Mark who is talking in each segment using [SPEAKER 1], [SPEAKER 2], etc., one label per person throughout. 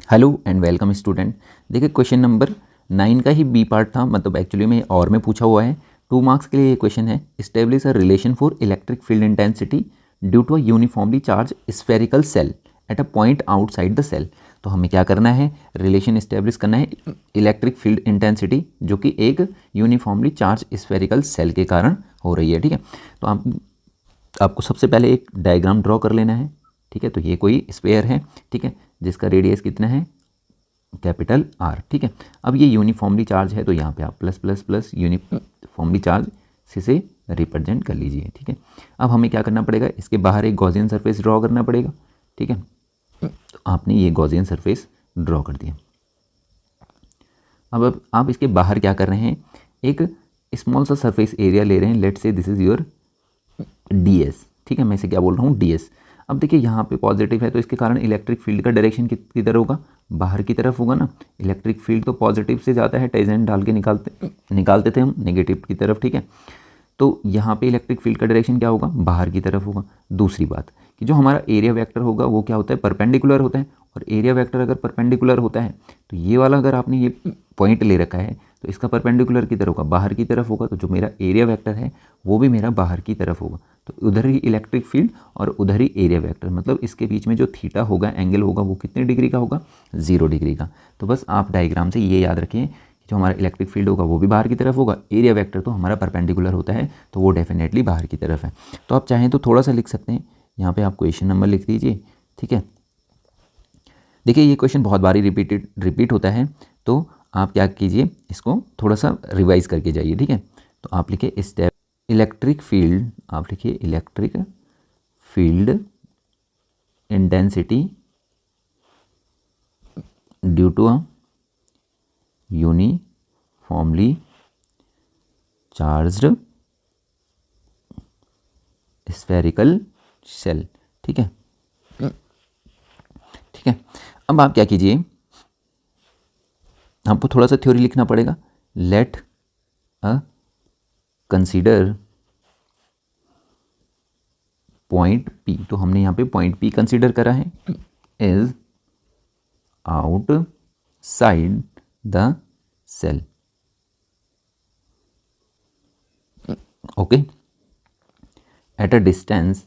[SPEAKER 1] Hello and welcome student. देखिए question number 9 का ही B part था, मतलब एक्चुअली में और में पूछा हुआ है। 2 मार्क्स के लिए ये क्वेश्चन है। Establish a relation for electric field intensity due to a uniformly charge spherical shell at a point outside the shell. तो हमें क्या करना है, रिलेशन इस्टेब्लिश करना है इलेक्ट्रिक फील्ड इंटेंसिटी जो कि एक यूनिफॉर्मली चार्ज स्फेरिकल सेल के कारण हो रही है। ठीक है, तो आपको सबसे पहले एक डायग्राम ड्रॉ कर लेना है। ठीक है, तो ये कोई स्फेयर है, ठीक है, जिसका रेडियस कितना है, कैपिटल आर। ठीक है, अब ये यूनिफॉर्मली चार्ज है तो यहाँ पे आप plus plus plus uniformly charge से रिप्रेजेंट कर लीजिए। ठीक है, अब हमें क्या करना पड़ेगा, इसके बाहर एक गॉसियन सरफेस ड्रॉ करना पड़ेगा। ठीक है, तो आपने ये गॉसियन सरफेस ड्रॉ कर दिया। अब आप इसके बाहर क्या कर रहे हैं, एक स्मॉल सा सरफेस एरिया ले रहे हैं। Let's say this is your ds। ठीक है, मैं इसे क्या बोल रहा हूँ, ds। अब देखिए यहाँ पे पॉजिटिव है तो इसके कारण इलेक्ट्रिक फील्ड का डायरेक्शन किधर होगा, बाहर की तरफ होगा ना। इलेक्ट्रिक फील्ड तो पॉजिटिव से जाता है, टेंजेंट डाल के निकालते थे हम नेगेटिव की तरफ। ठीक है, तो यहाँ पे इलेक्ट्रिक फील्ड का डायरेक्शन क्या होगा, बाहर की तरफ होगा। दूसरी बात कि जो हमारा एरिया वेक्टर होगा वो क्या होता है, परपेंडिकुलर होता है। और एरिया वेक्टर अगर परपेंडिकुलर होता है तो ये वाला अगर आपने ये पॉइंट ले रखा है तो इसका परपेंडिकुलर किधर होगा, बाहर की तरफ होगा। तो जो मेरा एरिया वेक्टर है वो भी मेरा बाहर की तरफ होगा। तो उधर ही इलेक्ट्रिक फील्ड और उधर ही एरिया वेक्टर, मतलब इसके बीच में जो थीटा होगा, एंगल होगा, वो कितने डिग्री का होगा, 0 डिग्री का। तो बस आप डायग्राम से ये याद रखें, जो हमारा इलेक्ट्रिक फील्ड होगा वो भी बाहर की तरफ होगा, एरिया वेक्टर तो हमारा परपेंडिकुलर होता है तो वो डेफिनेटली बाहर की तरफ है। तो आप चाहें तो थोड़ा सा लिख सकते हैं, यहाँ पे आप क्वेश्चन नंबर लिख दीजिए। ठीक है, देखिए ये क्वेश्चन बहुत बारी रिपीट होता है, तो आप क्या कीजिए, इसको थोड़ा सा रिवाइज करके जाइए। ठीक है, तो आप लिखिए स्टेप इलेक्ट्रिक फील्ड, आप लिखिए electric field intensity due to a uniformly charged spherical shell. ठीक है, ठीक है, अब आप क्या कीजिए, आपको थोड़ा सा थ्योरी लिखना पड़ेगा। लेट अ कंसीडर पॉइंट P, तो हमने यहाँ पे पॉइंट P कंसीडर करा है, is outside the shell. Okay, at a distance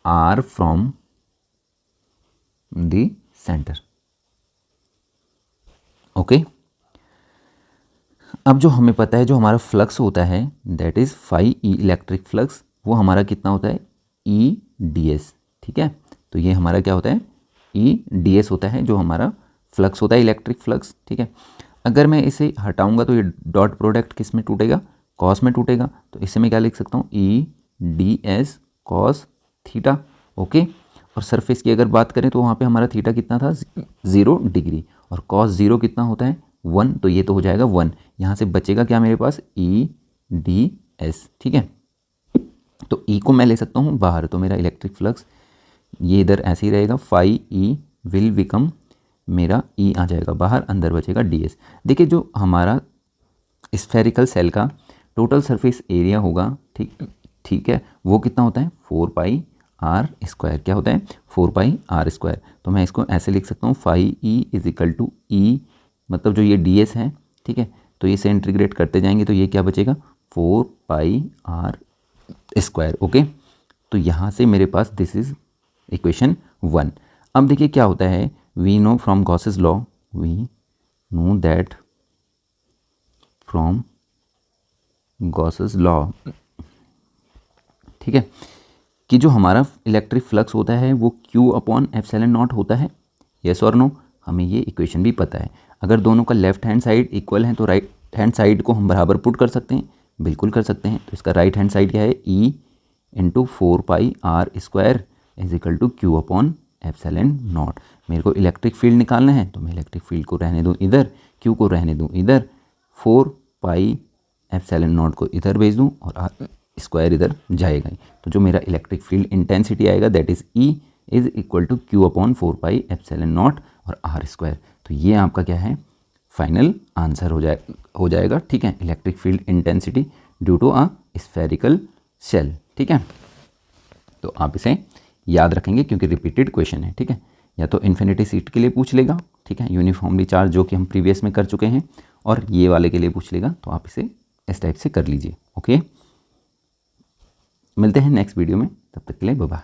[SPEAKER 1] r from the centre. Okay, अब जो हमें पता है, जो हमारा फ्लक्स होता है that is phi E electric flux, वो हमारा कितना होता है, ई डी एस। ठीक है, तो ये हमारा क्या होता है, ई डी एस होता है जो हमारा फ्लक्स होता है, इलेक्ट्रिक फ्लक्स। ठीक है, अगर मैं इसे हटाऊंगा तो ये डॉट प्रोडक्ट किस में टूटेगा, कॉस में टूटेगा। तो इससे मैं क्या लिख सकता हूँ, E D S cos theta. Okay, और सरफेस की अगर बात करें तो वहाँ पे हमारा थीटा कितना था, 0 डिग्री, और कॉस 0 कितना होता है, 1। तो ये तो हो जाएगा 1। यहाँ से बचेगा क्या मेरे पास, ई डी एस। ठीक है, तो ई को मैं ले सकता हूँ बाहर, तो मेरा इलेक्ट्रिक फ्लक्स ये इधर ऐसे ही रहेगा, फाई ई विल बिकम, मेरा ई आ जाएगा बाहर, अंदर बचेगा डी एस। देखिए जो हमारा स्फेरिकल सेल का टोटल सरफेस एरिया होगा, ठीक है, वो कितना होता है, 4 पाई आर स्क्वायर। क्या होता है, 4 पाई आर स्क्वायर। तो मैं इसको ऐसे लिख सकता हूँ, phi E is equal to E, मतलब जो ये डी एस है, ठीक है, तो ये से इंटीग्रेट करते जाएंगे तो ये क्या बचेगा, 4 पाई आर स्क्वायर। ओके, तो यहाँ से मेरे पास दिस इज इक्वेशन 1। अब देखिए क्या होता है, we know from Gauss's law, we know that from Gauss's law, ठीक है, कि जो हमारा इलेक्ट्रिक फ्लक्स होता है वो Q अपॉन एप्सिलॉन नॉट होता है। यस और नो, हमें ये इक्वेशन भी पता है। अगर दोनों का लेफ्ट हैंड साइड इक्वल है तो राइट हैंड साइड को हम बराबर पुट कर सकते हैं, बिल्कुल कर सकते हैं। तो इसका राइट हैंड साइड क्या है, E into 4 pi r square is equal to Q upon epsilon nought. मेरे को इलेक्ट्रिक फील्ड निकालना है तो मैं इलेक्ट्रिक फील्ड को रहने दूँ इधर, Q को रहने दूँ इधर, 4 पाई एप्सिलॉन नॉट को इधर भेज दूँ और आर स्क्वायर इधर जाएगा ही। तो जो मेरा इलेक्ट्रिक फील्ड इंटेंसिटी आएगा that is E is equal to Q upon 4 pi epsilon nought और आर स्क्वायर। तो ये आपका क्या है, फाइनल आंसर हो जाएगा। ठीक है, electric field intensity due to a spherical shell. ठीक है, तो आप इसे याद रखेंगे क्योंकि रिपीटेड क्वेश्चन है। ठीक है, या तो इन्फिनिटी सीट के लिए पूछ लेगा, ठीक है, यूनिफॉर्मली चार्ज जो कि हम प्रीवियस में कर चुके हैं, और ये वाले के लिए पूछ लेगा, तो आप इसे इस टाइप से कर लीजिए। ओके, मिलते हैं नेक्स्ट वीडियो में, तब तक के लिए बाय बाय।